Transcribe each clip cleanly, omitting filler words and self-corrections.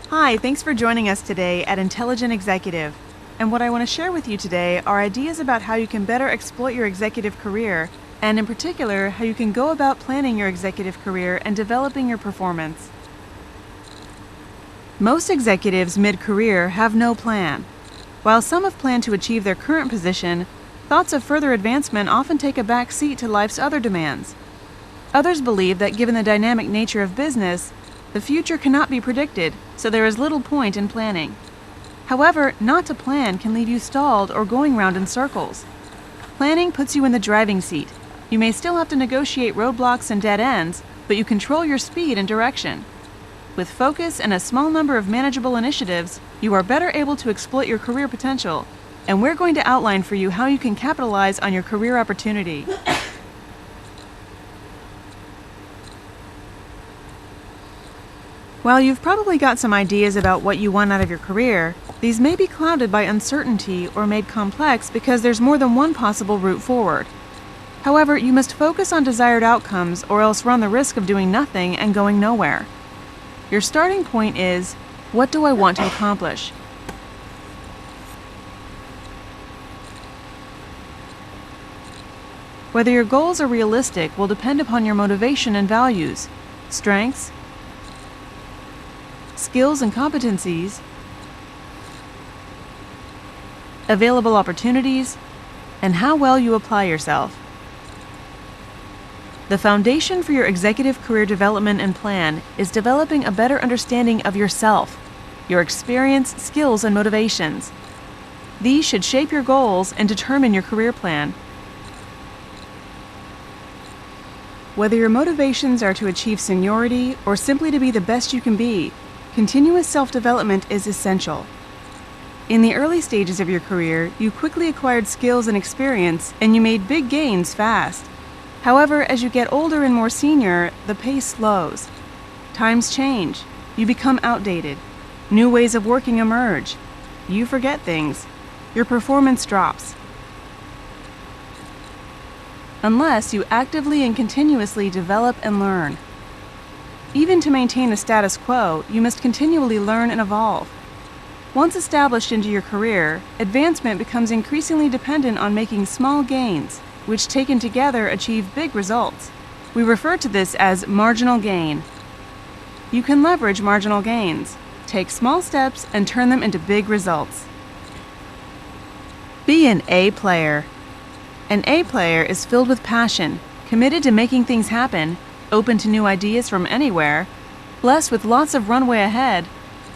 Hi, thanks for joining us today at Intelligent Executive. And what I want to share with you today are ideas about how you can better exploit your executive career, and in particular, how you can go about planning your executive career and developing your performance. Most executives mid-career have no plan. While some have planned to achieve their current position, thoughts of further advancement often take a back seat to life's other demands. Others believe that given the dynamic nature of business, the future cannot be predicted, so there is little point in planning. However, not to plan can leave you stalled or going round in circles. Planning puts you in the driving seat. You may still have to negotiate roadblocks and dead ends, but you control your speed and direction. With focus and a small number of manageable initiatives, you are better able to exploit your career potential, and we're going to outline for you how you can capitalize on your career opportunity. While you've probably got some ideas about what you want out of your career, these may be clouded by uncertainty or made complex because there's more than one possible route forward. However, you must focus on desired outcomes or else run the risk of doing nothing and going nowhere. Your starting point is, what do I want to accomplish? Whether your goals are realistic will depend upon your motivation and values, strengths, skills and competencies, available opportunities, and how well you apply yourself. The foundation for your executive career development and plan is developing a better understanding of yourself, your experience, skills, and motivations. These should shape your goals and determine your career plan. Whether your motivations are to achieve seniority or simply to be the best you can be, continuous self-development is essential. In the early stages of your career, you quickly acquired skills and experience, and you made big gains fast. However, as you get older and more senior, the pace slows. Times change. You become outdated. New ways of working emerge. You forget things. Your performance drops. Unless you actively and continuously develop and learn. Even to maintain the status quo, you must continually learn and evolve. Once established into your career, advancement becomes increasingly dependent on making small gains, which taken together achieve big results. We refer to this as marginal gain. You can leverage marginal gains, take small steps, and turn them into big results. Be an A player. An A player is filled with passion, committed to making things happen, open to new ideas from anywhere, blessed with lots of runway ahead,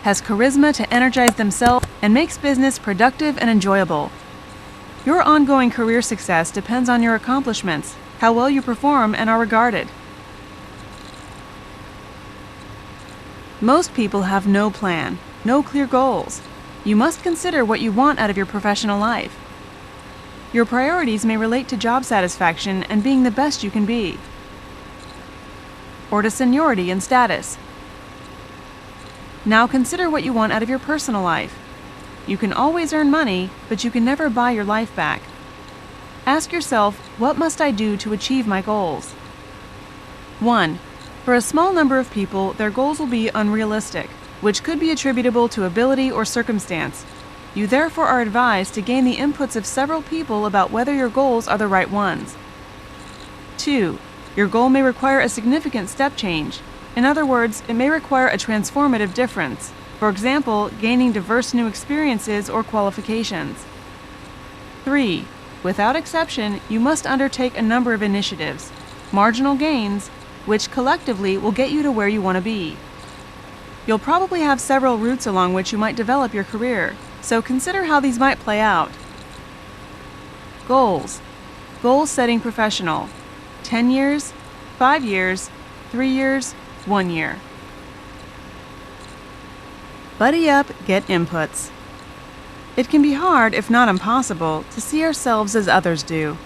has charisma to energize themselves, and makes business productive and enjoyable. Your ongoing career success depends on your accomplishments, how well you perform and are regarded. Most people have no plan, no clear goals. You must consider what you want out of your professional life. Your priorities may relate to job satisfaction and being the best you can be, or to seniority and status. Now consider what you want out of your personal life. You can always earn money, but you can never buy your life back. Ask yourself, what must I do to achieve my goals? 1. For a small number of people, their goals will be unrealistic, which could be attributable to ability or circumstance. You therefore are advised to gain the inputs of several people about whether your goals are the right ones. 2. Your goal may require a significant step change. In other words, it may require a transformative difference. For example, gaining diverse new experiences or qualifications. 3. Without exception, you must undertake a number of initiatives, marginal gains, which collectively will get you to where you want to be. You'll probably have several routes along which you might develop your career, so consider how these might play out. Goals. Goal-setting professional. 10 years, 5 years, 3 years, 1 year. Buddy up, get inputs. It can be hard, if not impossible, to see ourselves as others do.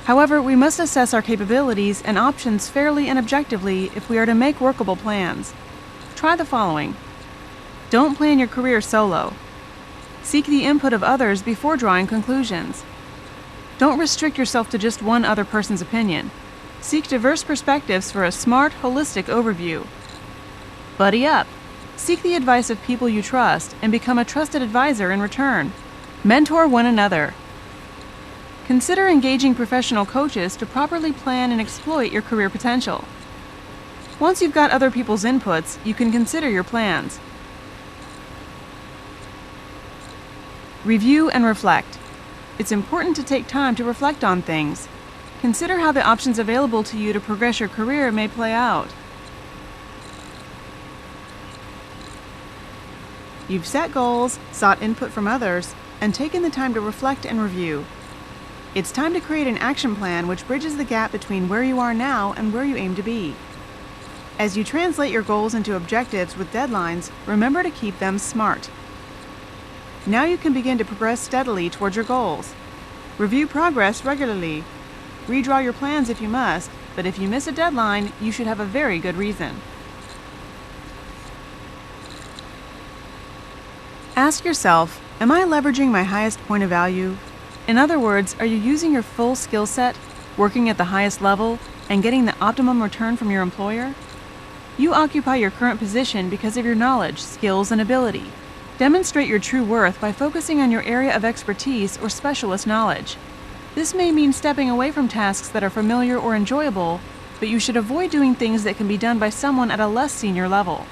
However, we must assess our capabilities and options fairly and objectively if we are to make workable plans. Try the following. Don't plan your career solo. Seek the input of others before drawing conclusions. Don't restrict yourself to just one other person's opinion. Seek diverse perspectives for a smart, holistic overview. Buddy up. Seek the advice of people you trust and become a trusted advisor in return. Mentor one another. Consider engaging professional coaches to properly plan and exploit your career potential. Once you've got other people's inputs, you can consider your plans. Review and reflect. It's important to take time to reflect on things. Consider how the options available to you to progress your career may play out. You've set goals, sought input from others, and taken the time to reflect and review. It's time to create an action plan which bridges the gap between where you are now and where you aim to be. As you translate your goals into objectives with deadlines, remember to keep them SMART. Now you can begin to progress steadily towards your goals. Review progress regularly. Redraw your plans if you must, but if you miss a deadline, you should have a very good reason. Ask yourself, am I leveraging my highest point of value? In other words, are you using your full skill set, working at the highest level, and getting the optimum return from your employer? You occupy your current position because of your knowledge, skills, and ability. Demonstrate your true worth by focusing on your area of expertise or specialist knowledge. This may mean stepping away from tasks that are familiar or enjoyable, but you should avoid doing things that can be done by someone at a less senior level.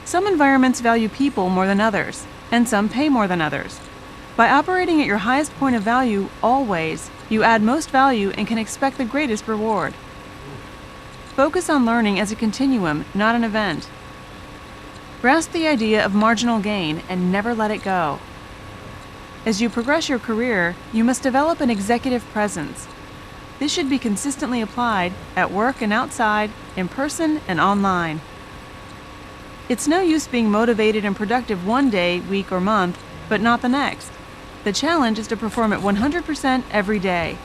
Some environments value people more than others, and some pay more than others. By operating at your highest point of value always, you add most value and can expect the greatest reward. Focus on learning as a continuum, not an event. Grasp the idea of marginal gain and never let it go. As you progress your career, you must develop an executive presence. This should be consistently applied at work and outside, in person and online. It's no use being motivated and productive one day, week, or month, but not the next. The challenge is to perform at 100% every day.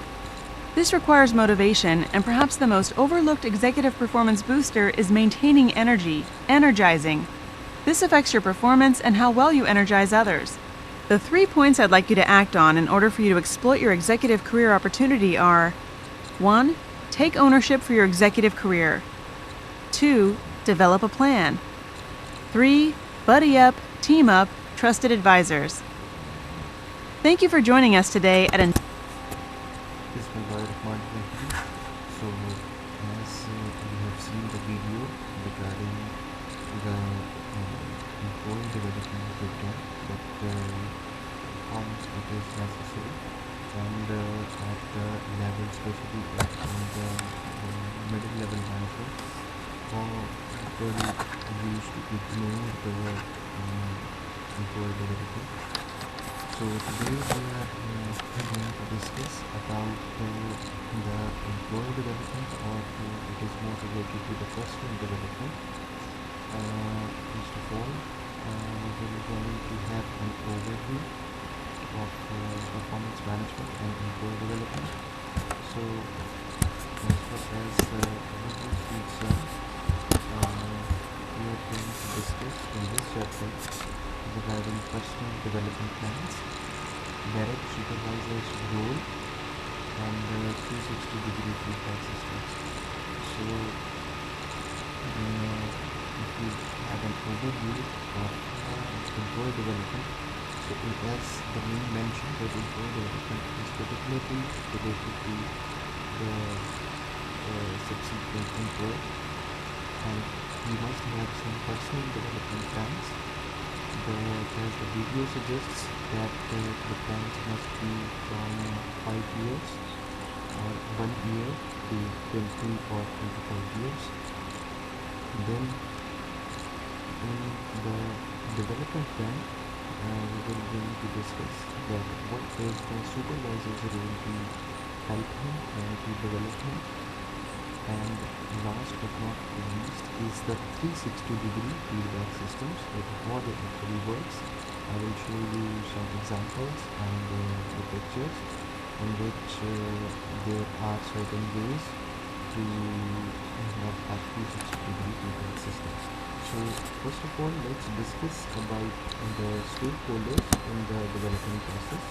This requires motivation, and perhaps the most overlooked executive performance booster is maintaining energy, energizing. This affects your performance and how well you energize others. The 3 points I'd like you to act on in order for you to exploit your executive career opportunity are: 1. Take ownership for your executive career. 2. Develop a plan. 3. Buddy up, team up, trusted advisors. Thank you for joining us today at Bismillahirrahmanirrahim. So, as you have seen the video regarding the employee development program, that forms it is necessary, and at the level, especially at the middle level manager, or people used to ignore the employee development. So today we are going to discuss about the employee development, or it is more related to the personal development. First of all, we are going to have an overview of performance management and employee development. So as far as overview is concerned, we are going to discuss in this chapter regarding personal development plans, direct supervisor's role, and 360-degree feedback systems. So, if we have an overview of employee development, so as the name mentioned, that employee development is particularly related to the subsequent employee, and we must have some personal development plans. As the video suggests, that the plans must be from 5 years or 1 year to 20 or 25 years. Then in the development plan, we will going to discuss that what is the supervisor's role to help him and to develop him. And last but not least is the 360-degree feedback systems, that how it actually works. I will show you some examples and the pictures in which there are certain ways to have a 360-degree feedback system. So first of all, let's discuss about the stakeholders in the development process.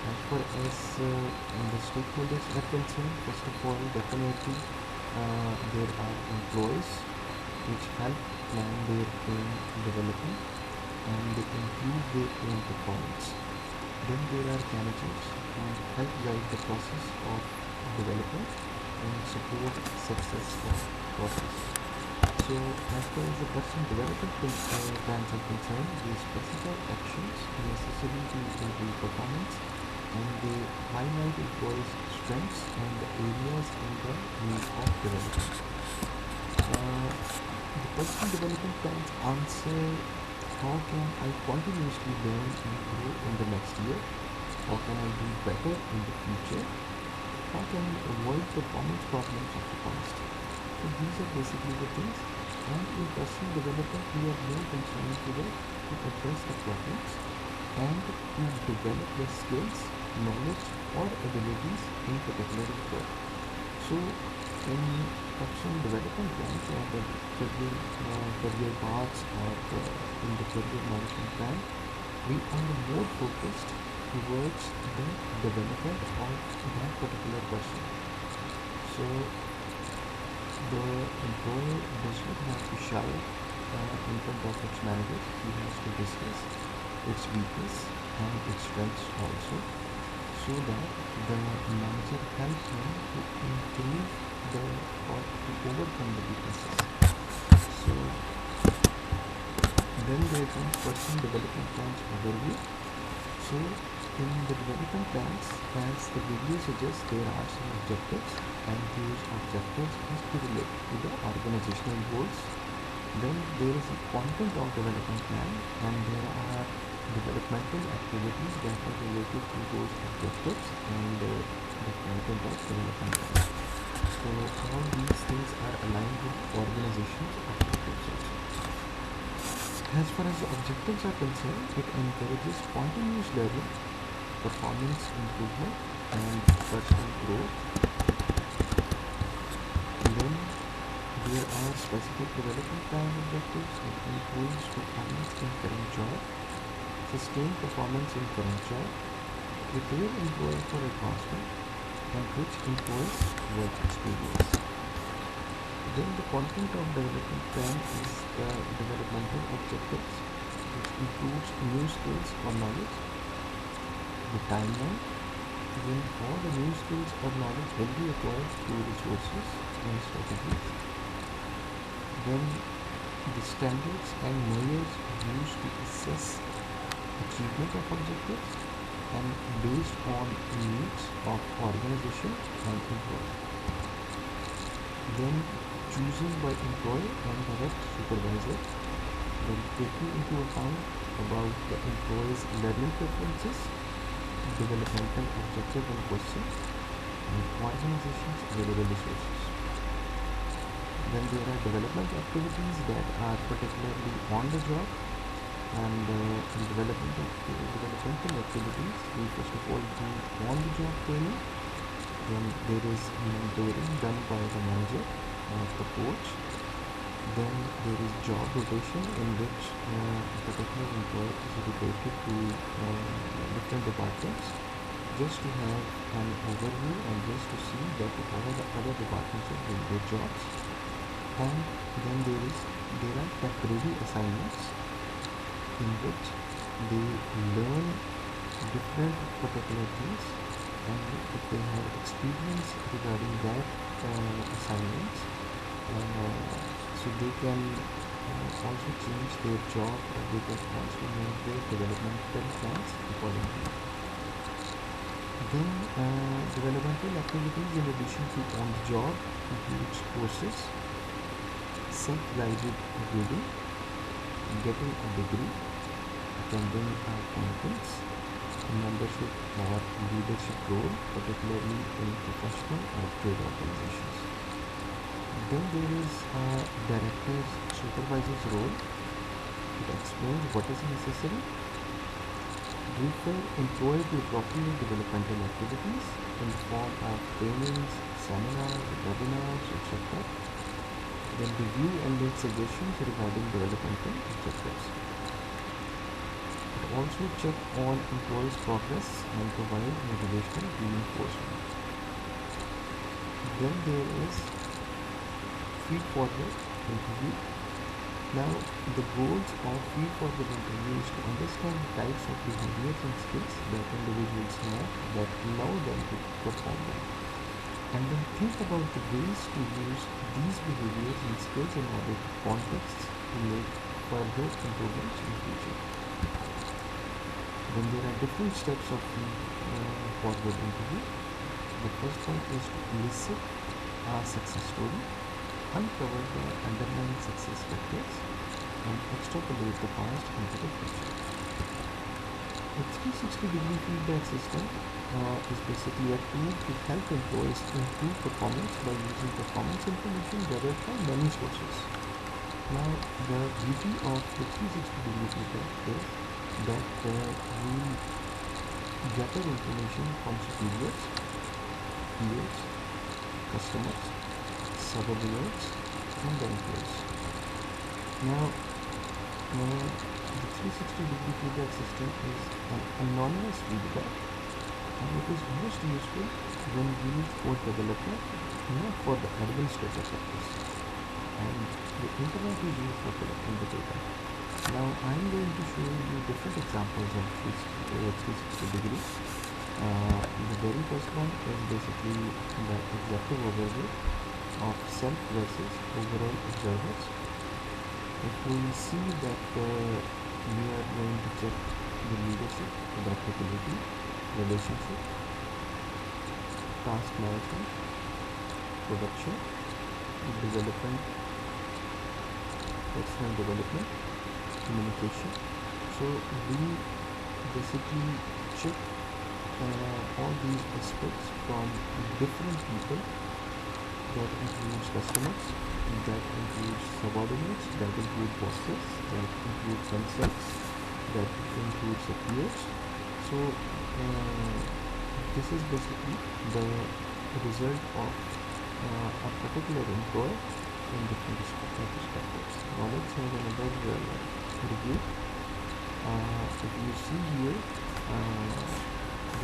As far as the stakeholders are concerned, first of all, definitely there are employees, which help plan their own development and they improve their own performance. Then there are managers who help guide the process of development and support success of process. So as far as the person development plans are concerned, they specify actions necessary to improve performance and they highlight employees' strengths and the areas in the need of development. The personal development plans answer how can I continuously learn and grow in the next year? How can I do better in the future? How can I avoid performance problems of the past? So these are basically the things. And in personal development, we are more concerned to address the problems and to develop the skills, knowledge or abilities in particular work. So in personal development plans or the career paths or in the career management plan, we are more focused towards the development of that particular person. So the employer does not have to shy in front of its managers. He has to discuss its weakness and its strengths also, so that the manager helps him to improve the or to overcome the weaknesses. So then there comes personal development plans overview. So in the development plans, as the video suggests, there are some objectives and those objectives must be related to the organizational goals. Then there is a content of development plan and there are developmental activities that are related to those objectives and the content of development plan. So all these things are aligned with organization's objectives also. As far as the objectives are concerned, it encourages continuous learning, performance improvement and personal growth. Then there are specific development plan objectives that improves performance in current job, sustain performance in current job, prepare employee for advancement, enrich employees' work experience. Then the content of development plan is the developmental objectives, which includes new skills or knowledge, the timeline, when all the new skills or knowledge will be acquired through resources and strategies. Then the standards and measures used to assess achievement of objectives and based on needs of organization and employee. Then choosing by employee and direct supervisor, then taking into account about the employee's learning preferences, developmental objective and questions, and organization's available resources. Then there are development activities that are particularly on the job and developmental activities. We first of all do on the job training. Then there is mentoring done by the manager or the coach. Then there is job rotation in which a particular employee is rotated to different departments just to have an overview and just to see that all the other departments are doing their jobs. And then there are temporary assignments in which they learn different particular things, and if they have experience regarding that assignments, so they can also change their job or they can also make their developmental plans accordingly. Then developmental activities in addition to on the job includes courses, self-guided reading, getting a degree, attending a conference, membership or leadership role, particularly in professional or trade organizations. Then there is a director's supervisor's role. It explains what is necessary, refer employee to appropriate developmental activities in the form of trainings, seminars, webinars, etc. Then review and make suggestions regarding developmental objectives. It also check on employees' progress and provide motivational reinforcement. Then there is feed forward interview Now, the goals of feed-forward interview is to understand the types of behaviors and skills that individuals have that allow them to perform them. And then think about the ways to use these behaviors and skills in order to contexts to make further improvements in the future. Then there are different steps of feed-forward interview. The first one is to elicit a success story, uncover the underlying success factors, and extrapolate the past into the future. A 360-degree feedback system is basically a tool to help employees improve performance by using performance information gathered from many sources. Now, the beauty of the 360-degree feedback is that we gather information from superiors, peers, customers, subordinates, and the employees. Now, the 360-degree feedback system is an anonymous feedback, and it is most useful when used for development, not for the administrative purpose. And the internet is used for collecting the data. Now, I'm going to show you different examples of 360 degree. The very first one is basically the executive overview of self versus overall observers. If we see that we are going to check the leadership, adaptability, relationship, task management, production, development, personal development, communication. So we basically check all these aspects from different people. That includes customers, that includes subordinates, that includes bosses, that includes themselves, that includes the peers. So this is basically the result of a particular employee in different perspectives. Now let's have another review. If you see here,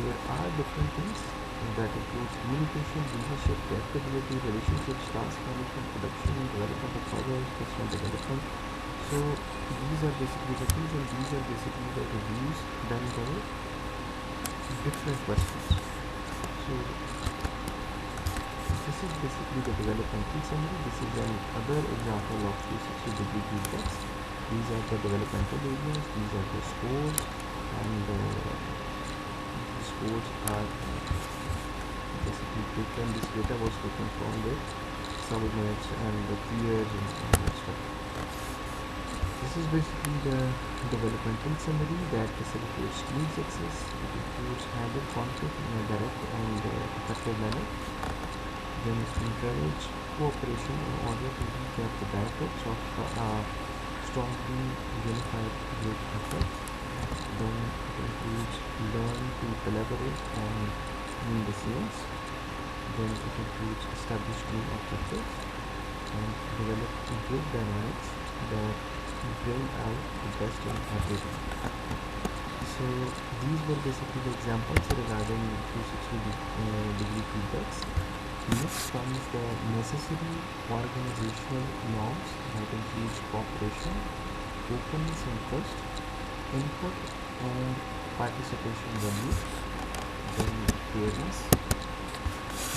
there are different things that includes communication, leadership, adaptability, relationships, task management, production, development of others, personal development. So these are basically the things, and these are basically the reviews done by different persons. So this is basically the developmental summary. This is another example of 360-degree feedbacks. These are the developmental areas, these are the scores, and the scores are basically taken, this data was taken from the subordinates and the peers and all that stuff. This is basically the developmental summary that facilitates team success. It includes handle conflict in a direct and effective manner. Then it encourages cooperation in order to recap the benefits of strongly unified group effort. Then it includes learn to collaborate and behind the scenes. Then it includes establish team objectives and develop group dynamics that bring out the best in everyone. So these were basically the examples regarding 360-degree feedbacks. Next comes the necessary organizational norms that includes cooperation, openness and trust, input and participation values, then fairness.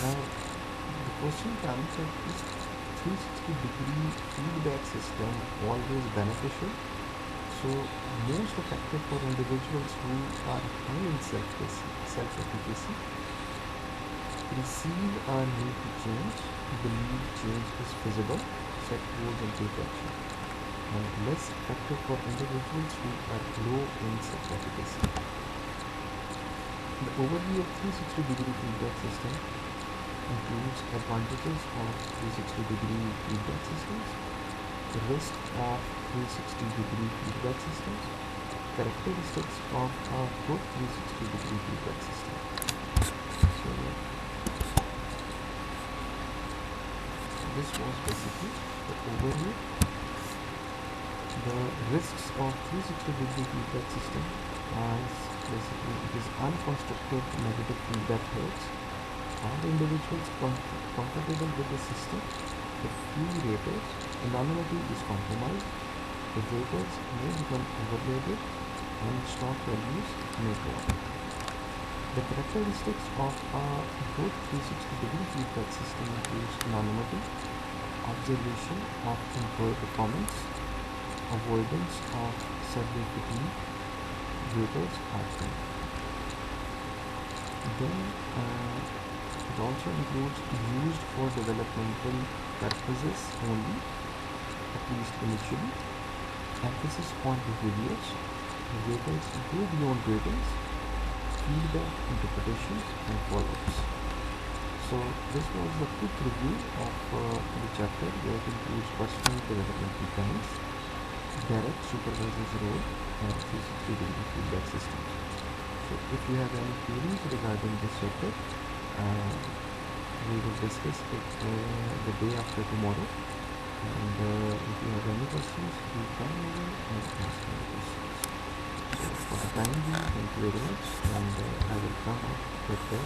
Now the question comes, is 360-degree feedback system always beneficial? So most effective for individuals who are high in self-efficacy, receive a need to change, believe change is feasible, set goals and take action. And less effective for individuals who are low in self-efficacy. The overview of 360-degree feedback system includes advantages of 360-degree feedback systems, the risk of 360-degree feedback systems, characteristics of a good 360-degree feedback system. So this was basically the overview. The risks of 360-degree feedback system are basically it is unconstructive negative feedback hurts. Are individuals comfortable with the system? If few raters, anonymity is compromised, The vehicles may become overloaded and stock values may drop. The characteristics of a good 360-degree feedback system includes anonymity, observation of employee performance, avoidance of survey fatigue, vehicles outcome. Then it also includes used for developmental purposes only, at least initially, emphasis on behaviors, vehicles go beyond ratings, feedback, interpretations, and follow-ups. So this was a quick review of the chapter where it includes personal developmental plans, direct supervisor's role, and 360-degree feedback systems. So if you have any queries regarding this chapter, we will discuss it the day after tomorrow. And if you have any questions, please come over and ask any questions. So for the time being, thank you very much, and I will come up with the